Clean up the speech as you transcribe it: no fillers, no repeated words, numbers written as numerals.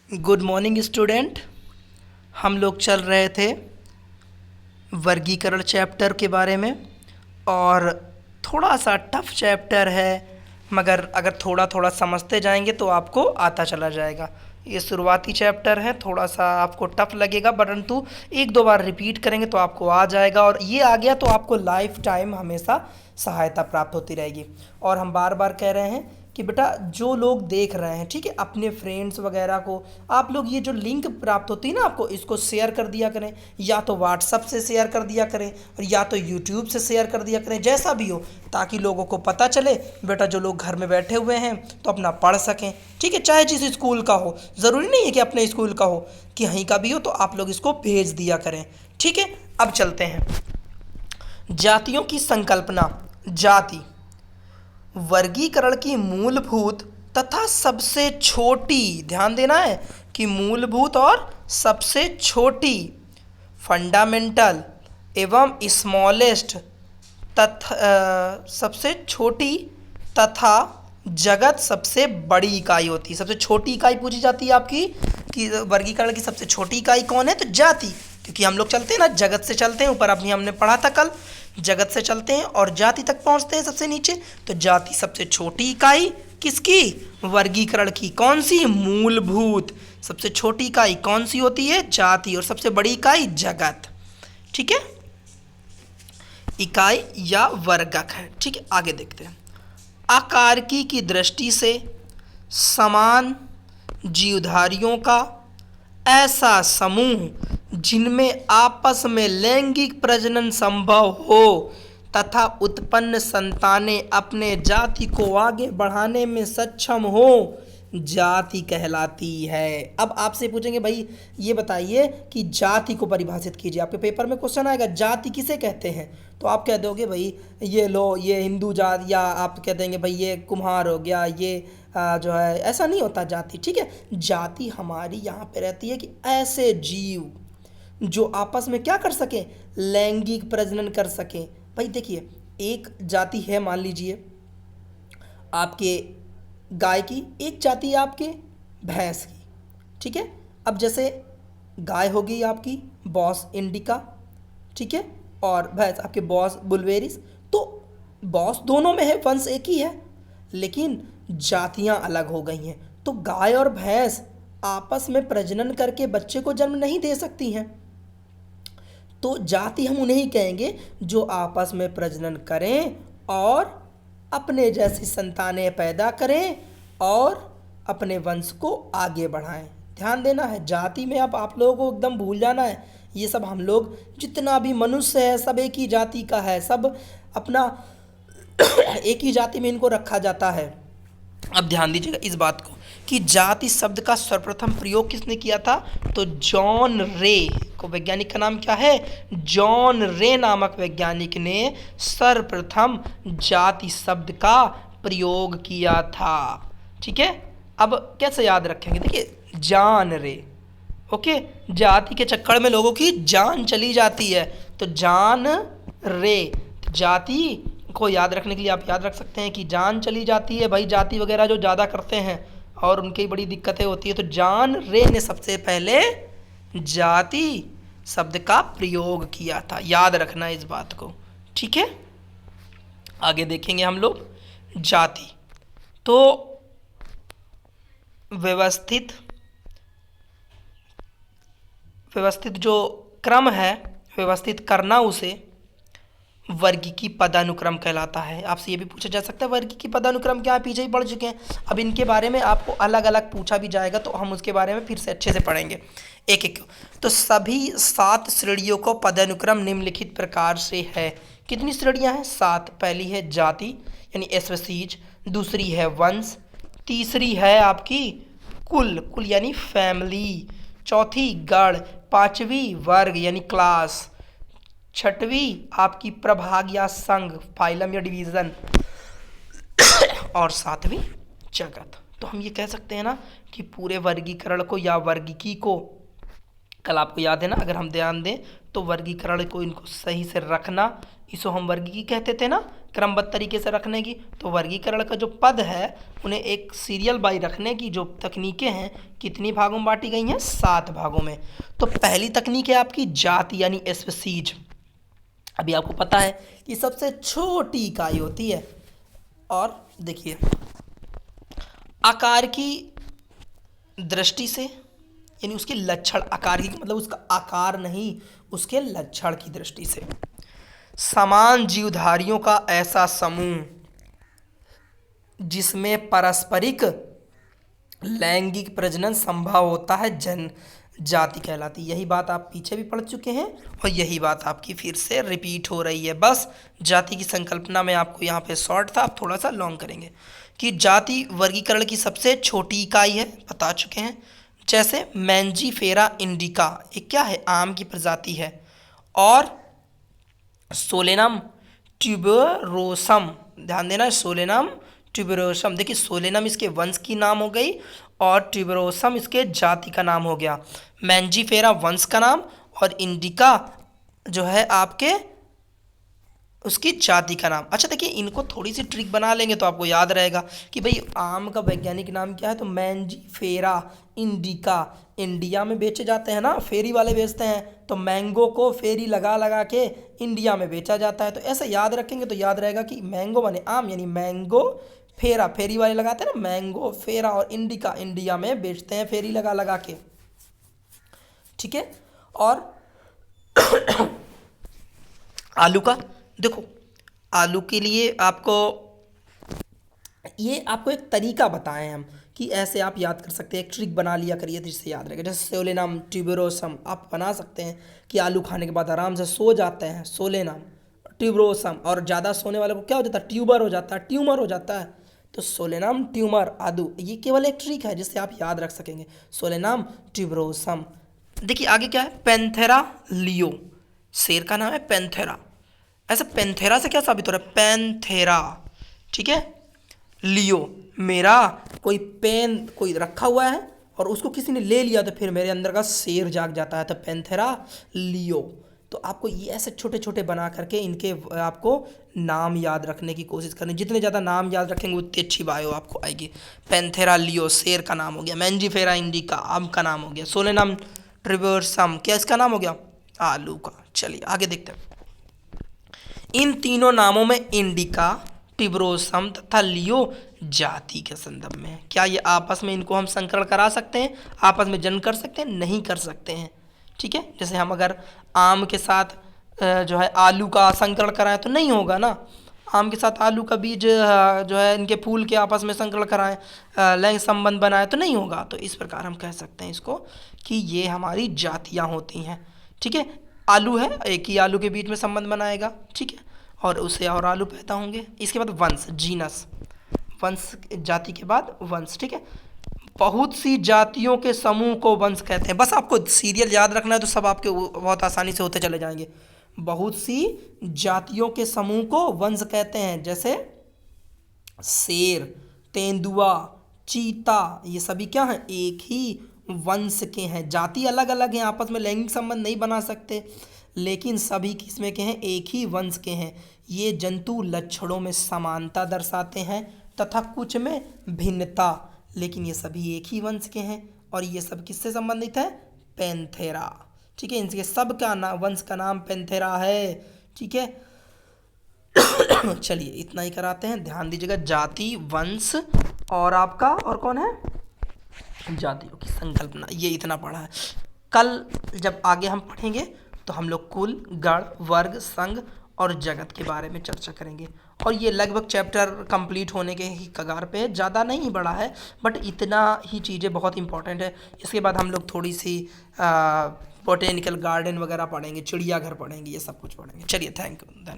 Good morning student. हम लोग चल रहे थे वर्गीकरण चैप्टर के बारे में और थोड़ा सा टफ चैप्टर है, मगर अगर थोड़ा थोड़ा समझते जाएंगे तो आपको आता चला जाएगा। ये शुरुआती चैप्टर है, थोड़ा सा आपको टफ लगेगा, परंतु एक दो बार रिपीट करेंगे तो आपको आ जाएगा और ये आ गया तो आपको लाइफ टाइम हमेशा सहायता प्राप्त होती रहेगी। और हम बार बार कह रहे हैं कि बेटा जो लोग देख रहे हैं, ठीक है, अपने फ्रेंड्स वगैरह को आप लोग ये जो लिंक प्राप्त होती है ना आपको, इसको शेयर कर दिया करें, या तो व्हाट्सअप से शेयर कर दिया करें और या तो यूट्यूब से शेयर कर दिया करें, जैसा भी हो, ताकि लोगों को पता चले बेटा जो लोग घर में बैठे हुए हैं तो अपना पढ़ सकें। ठीक है, चाहे जिस स्कूल का हो, ज़रूरी नहीं है कि अपने स्कूल का हो, कि कहीं का भी हो, तो आप लोग इसको भेज दिया करें। ठीक है, अब चलते हैं। जातियों की संकल्पना। जाति वर्गीकरण की मूलभूत तथा सबसे छोटी, ध्यान देना है कि मूलभूत और सबसे छोटी, फंडामेंटल एवं स्मॉलेस्ट तथा सबसे छोटी तथा जगत सबसे बड़ी इकाई होती है। सबसे छोटी इकाई पूछी जाती है आपकी कि वर्गीकरण की सबसे छोटी इकाई कौन है, तो जाति, क्योंकि हम लोग चलते हैं ना जगत से चलते हैं, ऊपर अपनी हमने पढ़ा था कल, जगत से चलते हैं और जाति तक पहुंचते हैं सबसे नीचे। तो जाति सबसे छोटी इकाई किसकी, वर्गीकरण की। कौन सी, मूलभूत। सबसे छोटी इकाई कौन सी होती है, जाति, और सबसे बड़ी इकाई जगत। ठीक है, इकाई या वर्गक है। ठीक है, आगे देखते हैं। आकारकी की दृष्टि से समान जीवधारियों का ऐसा समूह जिनमें आपस में लैंगिक प्रजनन संभव हो तथा उत्पन्न संतानें अपने जाति को आगे बढ़ाने में सक्षम हो, जाति कहलाती है। अब आपसे पूछेंगे भाई ये बताइए कि जाति को परिभाषित कीजिए। आपके पेपर में क्वेश्चन आएगा जाति किसे कहते हैं, तो आप कह दोगे भाई ये लो ये हिंदू जात, या आप कह देंगे भाई ये कुम्हार हो गया, ये जो है, ऐसा नहीं होता जाति। ठीक है, जाति हमारी यहाँ पे रहती है कि ऐसे जीव जो आपस में क्या कर सकें, लैंगिक प्रजनन कर सकें। भाई देखिए, एक जाति है, मान लीजिए आपके गाय की, एक जाति है आपके भैंस की। ठीक है, अब जैसे गाय होगी आपकी बॉस इंडिका, ठीक है, और भैंस आपके बॉस बुलवेरिस, तो बॉस दोनों में है, वंश एक ही है, लेकिन जातियां अलग हो गई हैं। तो गाय और भैंस आपस में प्रजनन करके बच्चे को जन्म नहीं दे सकती हैं, तो जाति हम उन्हें ही कहेंगे जो आपस में प्रजनन करें और अपने जैसी संतानें पैदा करें और अपने वंश को आगे बढ़ाएं। ध्यान देना है, जाति में अब आप लोगों को एकदम भूल जाना है, ये सब हम लोग जितना भी मनुष्य है सब एक ही जाति का है, सब अपना एक ही जाति में इनको रखा जाता है। अब ध्यान दीजिएगा इस बात को कि जाति शब्द का सर्वप्रथम प्रयोग किसने किया था, तो जॉन रे को, वैज्ञानिक का नाम क्या है, जॉन रे नामक वैज्ञानिक ने सर्वप्रथम जाति शब्द का प्रयोग किया था। ठीक है, अब कैसे याद रखेंगे, देखिए जान रे, ओके, जाति के चक्कर में लोगों की जान चली जाती है, तो जान रे, जाति को याद रखने के लिए आप याद रख सकते हैं कि जान चली जाती है, भाई जाति वगैरह जो ज़्यादा करते हैं और उनकी बड़ी दिक्कतें होती है, तो जान रे ने सबसे पहले जाति शब्द का प्रयोग किया था। याद रखना इस बात को। ठीक है, आगे देखेंगे हम लोग जाति। तो व्यवस्थित जो क्रम है, व्यवस्थित करना, उसे वर्गीकी पदानुक्रम कहलाता है। आपसे ये भी पूछा जा सकता है वर्गीकी पदानुक्रम क्या है, पीछे ही पढ़ चुके हैं, अब इनके बारे में आपको अलग अलग पूछा भी जाएगा तो हम उसके बारे में फिर से अच्छे से पढ़ेंगे एक एक। तो सभी 7 श्रेणियों को पदानुक्रम निम्नलिखित प्रकार से है। कितनी श्रेणियां हैं, 7। पहली है जाति यानी स्पीशीज, दूसरी है वंश, तीसरी है आपकी कुल यानी फैमिली, चौथी गण, पांचवी वर्ग यानी क्लास, छठवीं आपकी प्रभाग या संघ, फाइलम या डिवीजन, और 7वीं जगत। तो हम ये कह सकते हैं ना कि पूरे वर्गीकरण को या वर्गीकी को, कल आपको याद है ना, अगर हम ध्यान दें तो वर्गीकरण को, इनको सही से रखना, इसको हम वर्गीकी कहते थे ना, क्रमबद्ध तरीके से रखने की, तो वर्गीकरण का जो पद है उन्हें एक सीरियल बाई रखने की जो तकनीकें हैं कितनी भागों में बांटी गई हैं, 7 भागों में। तो पहली तकनीक है आपकी जाति यानी स्पीसीज। अभी आपको पता है कि सबसे छोटी इकाई होती है, और देखिए आकार की दृष्टि से यानी उसके लक्षण, आकार की मतलब उसका आकार नहीं, उसके लक्षण की दृष्टि से समान जीवधारियों का ऐसा समूह जिसमें पारस्परिक लैंगिक प्रजनन संभव होता है जन जाति कहलाती है। यही बात आप पीछे भी पढ़ चुके हैं और यही बात आपकी फिर से रिपीट हो रही है। बस जाति की संकल्पना में आपको यहाँ पे शॉर्ट था, आप थोड़ा सा लॉन्ग करेंगे कि जाति वर्गीकरण की सबसे छोटी इकाई है, बता चुके हैं। जैसे मैंजीफेरा इंडिका, ये क्या है, आम की प्रजाति है। और सोलेनम ट्यूबरोसम, ध्यान देना, सोलेनम ट्यूबरोसम, देखिए सोलेनम इसके वंश की नाम हो गई और ट्यूबरोसम इसके जाति का नाम हो गया। मैंजीफेरा वंश का नाम और इंडिका जो है आपके उसकी जाति का नाम। अच्छा देखिए, इनको थोड़ी सी ट्रिक बना लेंगे तो आपको याद रहेगा कि भाई आम का वैज्ञानिक नाम क्या है, तो मैंजीफेरा इंडिका। इंडिया में बेचे जाते हैं ना, फेरी वाले बेचते हैं, तो मैंगो को फेरी लगा लगा के इंडिया में बेचा जाता है। तो ऐसे याद रखेंगे तो याद रहेगा कि मैंगो माने आम, यानी मैंगो फेरा, फेरी वाले लगाते हैं ना, मैंगो फेरा, और इंडिका इंडिया में बेचते हैं फेरी लगा लगा के, ठीक है। और आलू का देखो, आलू के लिए आपको ये आपको एक तरीका बताएं हम कि ऐसे आप याद कर सकते हैं, एक ट्रिक बना लिया करिए जिससे याद रहेगा। जैसे सोलेनम ट्यूबरोसम आप बना सकते हैं कि आलू खाने के बाद आराम से सो जाते हैं, सोलेनम ट्यूबरोसम, और ज़्यादा सोने वाले को क्या हो जाता है, ट्यूबर हो जाता है, ट्यूमर हो जाता है। तो सोलेनम ट्यूमर आदू, ये केवल एक ट्रिक है जिससे आप याद रख सकेंगे, सोलेनम ट्यूबरोसम। देखिए आगे क्या है, पैंथेरा लियो, शेर का नाम है पैंथेरा। ऐसा पैंथेरा से क्या साबित हो रहा है, पैंथेरा, ठीक है। लियो, मेरा कोई पेन कोई रखा हुआ है और उसको किसी ने ले लिया तो फिर मेरे अंदर का शेर जाग जाता है, तो पैंथेरा लियो। तो आपको ये ऐसे छोटे छोटे बना करके इनके आपको नाम याद रखने की कोशिश करनी, जितने ज़्यादा नाम याद रखेंगे उतनी अच्छी बायो आपको आएगी। पैंथेरा लियो शेर का नाम हो गया, मैंजीफेरा इंडिका आम का नाम हो गया, सोलेनम ट्यूबरोसम क्या इसका नाम हो गया, आलू का। चलिए आगे देखते हैं। इन तीनों नामों में इंडिका, ट्यूबरोसम तथा लियो जाति के संदर्भ में है। क्या ये आपस में इनको हम संकरण करा सकते हैं, आपस में जन्म कर सकते हैं, नहीं कर सकते हैं, ठीक है। जैसे हम अगर आम के साथ जो है आलू का संकरण कराएं तो नहीं होगा ना, आम के साथ आलू का बीज जो है इनके फूल के आपस में संकरण कराएं, लैंगिक संबंध बनाए तो नहीं होगा। तो इस प्रकार हम कह सकते हैं इसको कि ये हमारी जातियाँ होती हैं, ठीक है। आलू है, एक ही आलू के बीच में संबंध बनाएगा, ठीक है, और उससे और आलू पैदा होंगे। इसके बाद वंश, जीनस, वंश जाति के बाद वंश, ठीक है। बहुत सी जातियों के समूह को वंश कहते हैं। बस आपको सीरियल याद रखना है तो सब आपके बहुत आसानी से होते चले जाएंगे। बहुत सी जातियों के समूह को वंश कहते हैं, जैसे शेर, तेंदुआ, चीता, ये सभी क्या हैं, एक ही वंश के हैं। जाति अलग अलग हैं, आपस में लैंगिक संबंध नहीं बना सकते, लेकिन सभी किस्में के हैं, एक ही वंश के हैं। ये जंतु लक्षणों में समानता दर्शाते हैं तथा कुछ में भिन्नता, लेकिन ये सभी एक ही वंश के हैं। और ये सब किससे संबंधित है, पैंथेरा, ठीक है। इनके सब का नाम, वंश का नाम पैंथेरा है, ठीक है। चलिए इतना ही कराते हैं, ध्यान दीजिएगा। जाति, वंश और आपका और कौन है, जातियों की संकल्पना, ये इतना पढ़ा है। कल जब आगे हम पढ़ेंगे तो हम लोग कुल, गण, वर्ग, संघ और जगत के बारे में चर्चा करेंगे। और ये लगभग चैप्टर कंप्लीट होने के ही कगार पे है, ज़्यादा नहीं बड़ा है, बट इतना ही चीज़ें बहुत इंपॉर्टेंट है। इसके बाद हम लोग थोड़ी सी बोटेनिकल गार्डन वगैरह पढ़ेंगे, चिड़ियाघर पढ़ेंगे, ये सब कुछ पढ़ेंगे। चलिए थैंक यू।